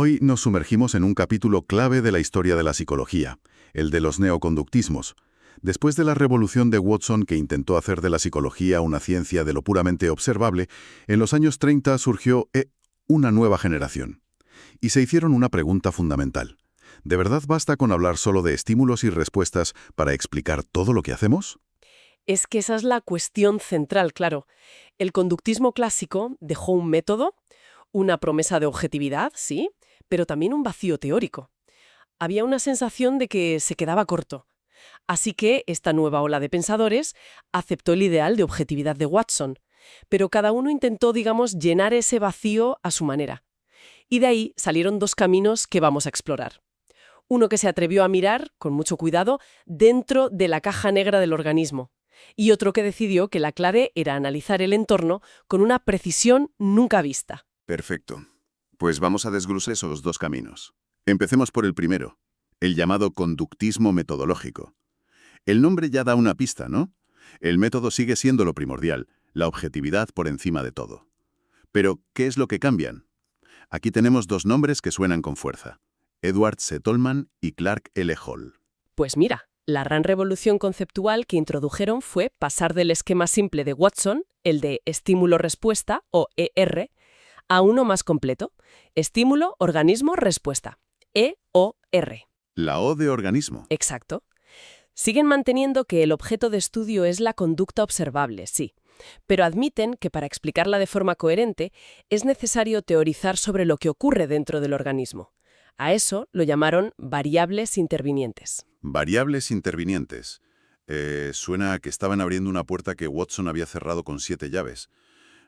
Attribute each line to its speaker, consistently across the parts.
Speaker 1: Hoy nos sumergimos en un capítulo clave de la historia de la psicología, el de los neoconductismos. Después de la revolución de Watson, que intentó hacer de la psicología una ciencia de lo puramente observable, en los años 30 surgió una nueva generación. Y se hicieron una pregunta fundamental. ¿De verdad basta con hablar solo de estímulos y respuestas para explicar todo lo que hacemos?
Speaker 2: Es que esa es la cuestión central, claro. El conductismo clásico dejó un método, una promesa de objetividad, sí, pero también un vacío teórico. Había una sensación de que se quedaba corto. Así que esta nueva ola de pensadores aceptó el ideal de objetividad de Watson, pero cada uno intentó, llenar ese vacío a su manera. Y de ahí salieron dos caminos que vamos a explorar. Uno que se atrevió a mirar, con mucho cuidado, dentro de la caja negra del organismo, y otro que decidió que la clave era analizar el entorno con una precisión nunca vista.
Speaker 1: Perfecto. Pues vamos a desglosar esos dos caminos. Empecemos por el primero, el llamado conductismo metodológico. El nombre ya da una pista, ¿no? El método sigue siendo lo primordial, la objetividad por encima de todo. Pero, ¿qué es lo que cambian? Aquí tenemos dos nombres que suenan con fuerza: Edward C. Tolman y Clark L. Hall.
Speaker 2: Pues mira, la gran revolución conceptual que introdujeron fue pasar del esquema simple de Watson, el de estímulo-respuesta, o ER, a uno más completo: estímulo, organismo, respuesta. EOR.
Speaker 1: La O de organismo.
Speaker 2: Exacto. Siguen manteniendo que el objeto de estudio es la conducta observable, sí, pero admiten que para explicarla de forma coherente es necesario teorizar sobre lo que ocurre dentro del organismo. A eso lo llamaron variables intervinientes.
Speaker 1: Variables intervinientes. Suena a que estaban abriendo una puerta que Watson había cerrado con 7 llaves.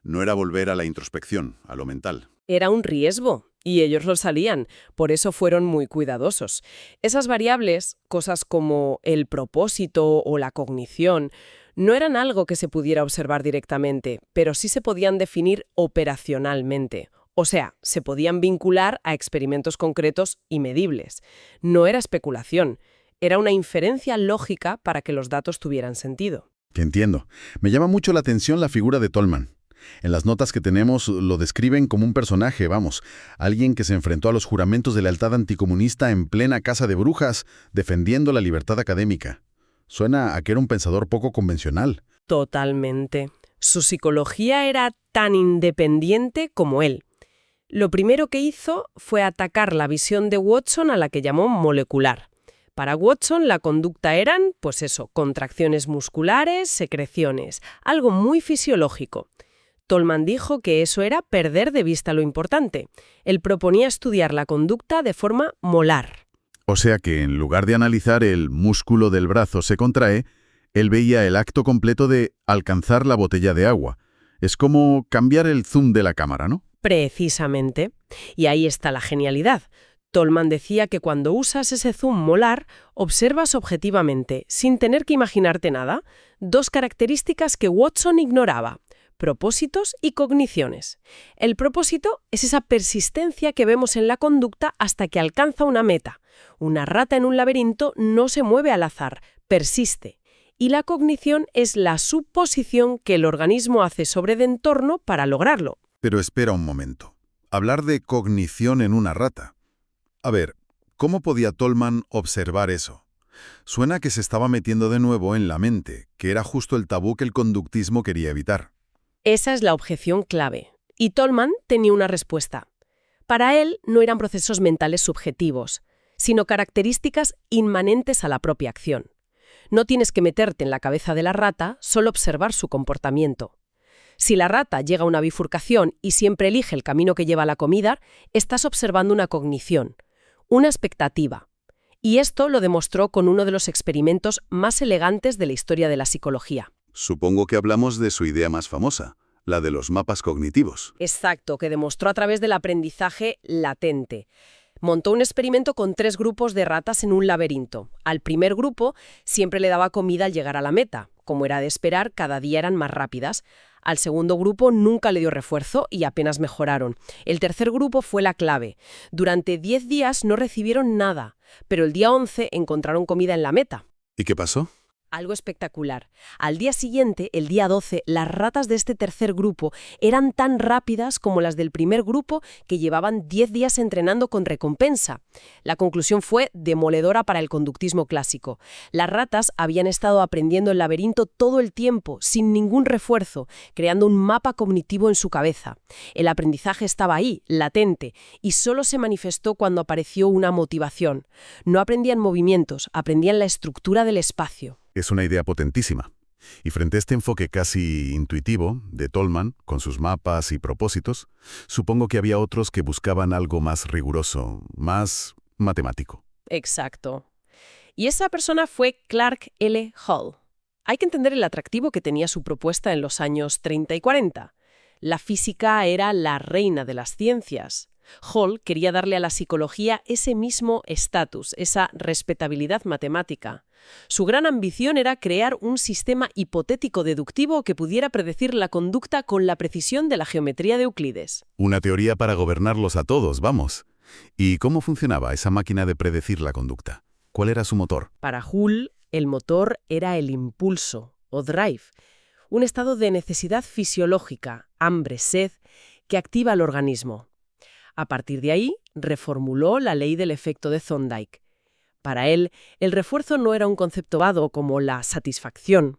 Speaker 1: No era volver a la introspección, a lo mental.
Speaker 2: Era un riesgo, y ellos lo sabían, por eso fueron muy cuidadosos. Esas variables, cosas como el propósito o la cognición, no eran algo que se pudiera observar directamente, pero sí se podían definir operacionalmente. O sea, se podían vincular a experimentos concretos y medibles. No era especulación, era una inferencia lógica para que los datos tuvieran sentido.
Speaker 1: Que entiendo. Me llama mucho la atención la figura de Tolman. En las notas que tenemos lo describen como un personaje, alguien que se enfrentó a los juramentos de lealtad anticomunista en plena casa de brujas, defendiendo la libertad académica. Suena a que era un pensador poco convencional.
Speaker 2: Totalmente. Su psicología era tan independiente como él. Lo primero que hizo fue atacar la visión de Watson a la que llamó molecular. Para Watson la conducta eran, contracciones musculares, secreciones, algo muy fisiológico. Tolman dijo que eso era perder de vista lo importante. Él proponía estudiar la conducta de forma molar.
Speaker 1: O sea que en lugar de analizar el músculo del brazo se contrae, él veía el acto completo de alcanzar la botella de agua. Es como cambiar el zoom de la cámara, ¿no?
Speaker 2: Precisamente. Y ahí está la genialidad. Tolman decía que cuando usas ese zoom molar, observas objetivamente, sin tener que imaginarte nada, dos características que Watson ignoraba: propósitos y cogniciones. El propósito es esa persistencia que vemos en la conducta hasta que alcanza una meta. Una rata en un laberinto no se mueve al azar, persiste. Y la cognición es la suposición que el organismo hace sobre el entorno para lograrlo.
Speaker 1: Pero espera un momento. Hablar de cognición en una rata. A ver, ¿cómo podía Tolman observar eso? Suena que se estaba metiendo de nuevo en la mente, que era justo el tabú que el conductismo quería evitar.
Speaker 2: Esa es la objeción clave. Y Tolman tenía una respuesta. Para él no eran procesos mentales subjetivos, sino características inmanentes a la propia acción. No tienes que meterte en la cabeza de la rata, solo observar su comportamiento. Si la rata llega a una bifurcación y siempre elige el camino que lleva a la comida, estás observando una cognición, una expectativa. Y esto lo demostró con uno de los experimentos más elegantes de la historia de la psicología.
Speaker 1: Supongo que hablamos de su idea más famosa, la de los mapas cognitivos.
Speaker 2: Exacto, que demostró a través del aprendizaje latente. Montó un experimento con 3 grupos de ratas en un laberinto. Al primer grupo siempre le daba comida al llegar a la meta. Como era de esperar, cada día eran más rápidas. Al segundo grupo nunca le dio refuerzo y apenas mejoraron. El tercer grupo fue la clave. Durante 10 días no recibieron nada, pero el día 11 encontraron comida en la meta.
Speaker 1: ¿Y qué pasó?
Speaker 2: Algo espectacular. Al día siguiente, el día 12, las ratas de este tercer grupo eran tan rápidas como las del primer grupo, que llevaban 10 días entrenando con recompensa. La conclusión fue demoledora para el conductismo clásico. Las ratas habían estado aprendiendo el laberinto todo el tiempo, sin ningún refuerzo, creando un mapa cognitivo en su cabeza. El aprendizaje estaba ahí, latente, y solo se manifestó cuando apareció una motivación. No aprendían movimientos, aprendían la estructura del espacio.
Speaker 1: Es una idea potentísima. Y frente a este enfoque casi intuitivo de Tolman, con sus mapas y propósitos, supongo que había otros que buscaban algo más riguroso, más matemático.
Speaker 2: Exacto. Y esa persona fue Clark L. Hull. Hay que entender el atractivo que tenía su propuesta en los años 30 y 40. La física era la reina de las ciencias. Hull quería darle a la psicología ese mismo estatus, esa respetabilidad matemática. Su gran ambición era crear un sistema hipotético deductivo que pudiera predecir la conducta con la precisión de la geometría de Euclides.
Speaker 1: Una teoría para gobernarlos a todos, vamos. ¿Y cómo funcionaba esa máquina de predecir la conducta? ¿Cuál era su motor?
Speaker 2: Para Hull, el motor era el impulso, o drive, un estado de necesidad fisiológica, hambre, sed, que activa el organismo. A partir de ahí, reformuló la ley del efecto de Thorndike. Para él, el refuerzo no era un concepto vago como la satisfacción.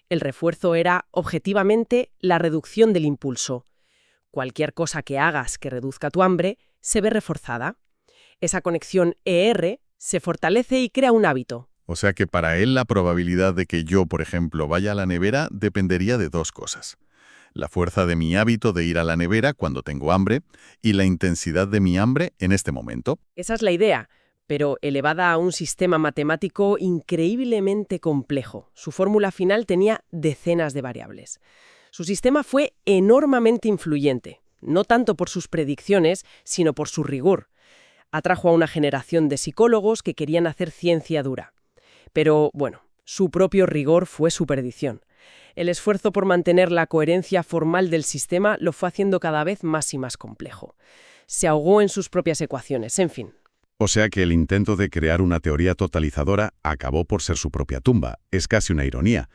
Speaker 2: El refuerzo era, objetivamente, la reducción del impulso. Cualquier cosa que hagas que reduzca tu hambre se ve reforzada. Esa conexión ER se fortalece y crea un hábito.
Speaker 1: O sea que para él la probabilidad de que yo, por ejemplo, vaya a la nevera dependería de dos cosas. La fuerza de mi hábito de ir a la nevera cuando tengo hambre y la intensidad de mi hambre en este momento.
Speaker 2: Esa es la idea, pero elevada a un sistema matemático increíblemente complejo. Su fórmula final tenía decenas de variables. Su sistema fue enormemente influyente, no tanto por sus predicciones, sino por su rigor. Atrajo a una generación de psicólogos que querían hacer ciencia dura. Pero, bueno, su propio rigor fue su perdición. El esfuerzo por mantener la coherencia formal del sistema lo fue haciendo cada vez más y más complejo. Se ahogó en sus propias ecuaciones, en fin.
Speaker 1: O sea que el intento de crear una teoría totalizadora acabó por ser su propia tumba. Es casi una ironía.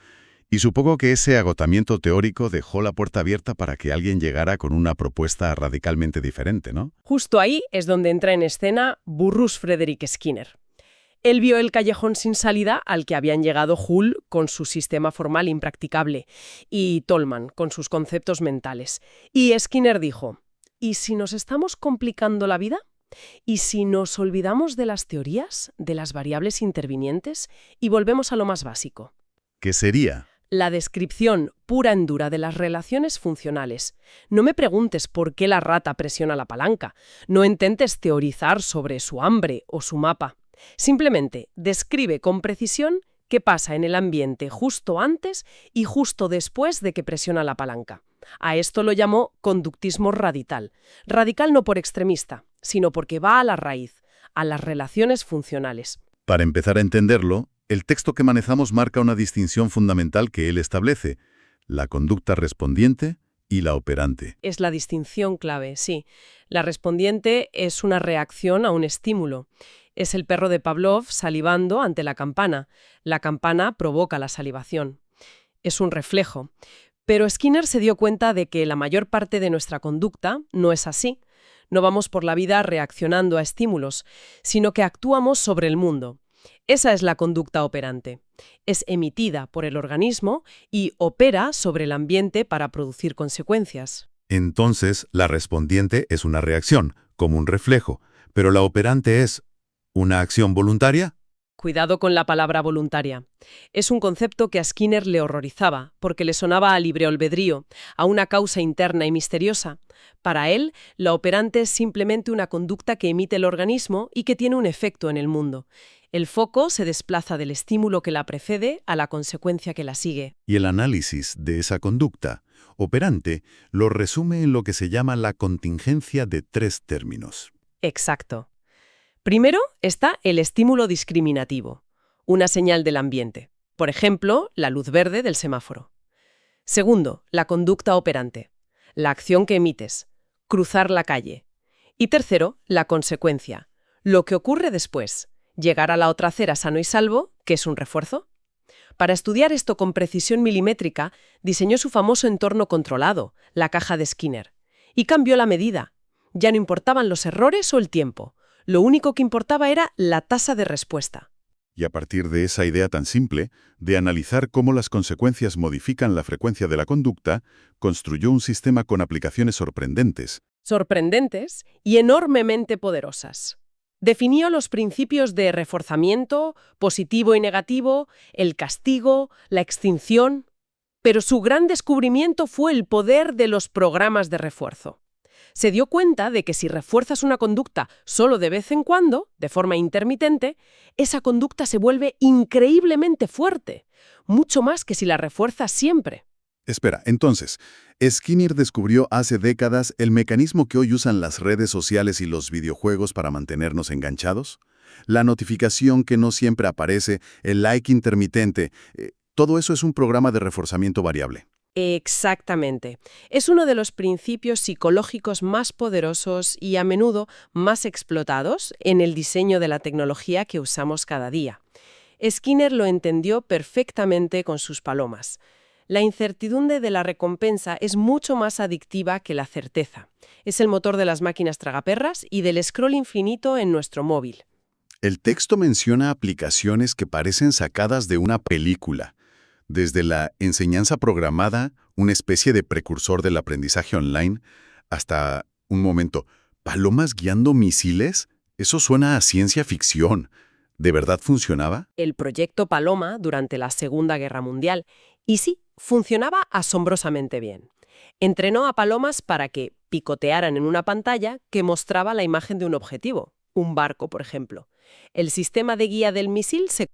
Speaker 1: Y supongo que ese agotamiento teórico dejó la puerta abierta para que alguien llegara con una propuesta radicalmente diferente, ¿no?
Speaker 2: Justo ahí es donde entra en escena Burrus Frederick Skinner. Él vio el callejón sin salida al que habían llegado Hull con su sistema formal impracticable y Tolman con sus conceptos mentales. Y Skinner dijo, ¿y si nos estamos complicando la vida? ¿Y si nos olvidamos de las teorías, de las variables intervinientes y volvemos a lo más básico?
Speaker 1: ¿Qué sería?
Speaker 2: La descripción pura en dura de las relaciones funcionales. No me preguntes por qué la rata presiona la palanca. No intentes teorizar sobre su hambre o su mapa. Simplemente describe con precisión qué pasa en el ambiente justo antes y justo después de que presiona la palanca. A esto lo llamó conductismo radical. Radical no por extremista, sino porque va a la raíz, a las relaciones funcionales.
Speaker 1: Para empezar a entenderlo, el texto que manejamos marca una distinción fundamental que él establece: la conducta respondiente y la operante.
Speaker 2: Es la distinción clave, sí. La respondiente es una reacción a un estímulo. Es el perro de Pavlov salivando ante la campana. La campana provoca la salivación. Es un reflejo. Pero Skinner se dio cuenta de que la mayor parte de nuestra conducta no es así. No vamos por la vida reaccionando a estímulos, sino que actuamos sobre el mundo. Esa es la conducta operante. Es emitida por el organismo y opera sobre el ambiente para producir consecuencias.
Speaker 1: Entonces, la respondiente es una reacción, como un reflejo, pero la operante es ¿una acción voluntaria?
Speaker 2: Cuidado con la palabra voluntaria. Es un concepto que a Skinner le horrorizaba, porque le sonaba a libre albedrío, a una causa interna y misteriosa. Para él, la operante es simplemente una conducta que emite el organismo y que tiene un efecto en el mundo. El foco se desplaza del estímulo que la precede a la consecuencia que la sigue.
Speaker 1: Y el análisis de esa conducta operante lo resume en lo que se llama la contingencia de 3 términos.
Speaker 2: Exacto. Primero está el estímulo discriminativo, una señal del ambiente. Por ejemplo, la luz verde del semáforo. Segundo, la conducta operante, la acción que emites, cruzar la calle. Y tercero, la consecuencia, lo que ocurre después, llegar a la otra acera sano y salvo, que es un refuerzo. Para estudiar esto con precisión milimétrica, diseñó su famoso entorno controlado, la caja de Skinner, y cambió la medida. Ya no importaban los errores o el tiempo. Lo único que importaba era la tasa de respuesta.
Speaker 1: Y a partir de esa idea tan simple, de analizar cómo las consecuencias modifican la frecuencia de la conducta, construyó un sistema con aplicaciones sorprendentes.
Speaker 2: Sorprendentes y enormemente poderosas. Definió los principios de reforzamiento, positivo y negativo, el castigo, la extinción. Pero su gran descubrimiento fue el poder de los programas de refuerzo. Se dio cuenta de que si refuerzas una conducta solo de vez en cuando, de forma intermitente, esa conducta se vuelve increíblemente fuerte, mucho más que si la refuerzas siempre.
Speaker 1: Espera, entonces, Skinner descubrió hace décadas el mecanismo que hoy usan las redes sociales y los videojuegos para mantenernos enganchados. La notificación que no siempre aparece, el like intermitente, todo eso es un programa de reforzamiento variable.
Speaker 2: Exactamente. Es uno de los principios psicológicos más poderosos y a menudo más explotados en el diseño de la tecnología que usamos cada día. Skinner lo entendió perfectamente con sus palomas. La incertidumbre de la recompensa es mucho más adictiva que la certeza. Es el motor de las máquinas tragaperras y del scroll infinito en nuestro móvil.
Speaker 1: El texto menciona aplicaciones que parecen sacadas de una película. Desde la enseñanza programada, una especie de precursor del aprendizaje online, hasta, un momento, ¿palomas guiando misiles? Eso suena a ciencia ficción. ¿De verdad funcionaba?
Speaker 2: El proyecto Paloma durante la Segunda Guerra Mundial. Y sí, funcionaba asombrosamente bien. Entrenó a palomas para que picotearan en una pantalla que mostraba la imagen de un objetivo, un barco, por ejemplo. El sistema de guía del misil se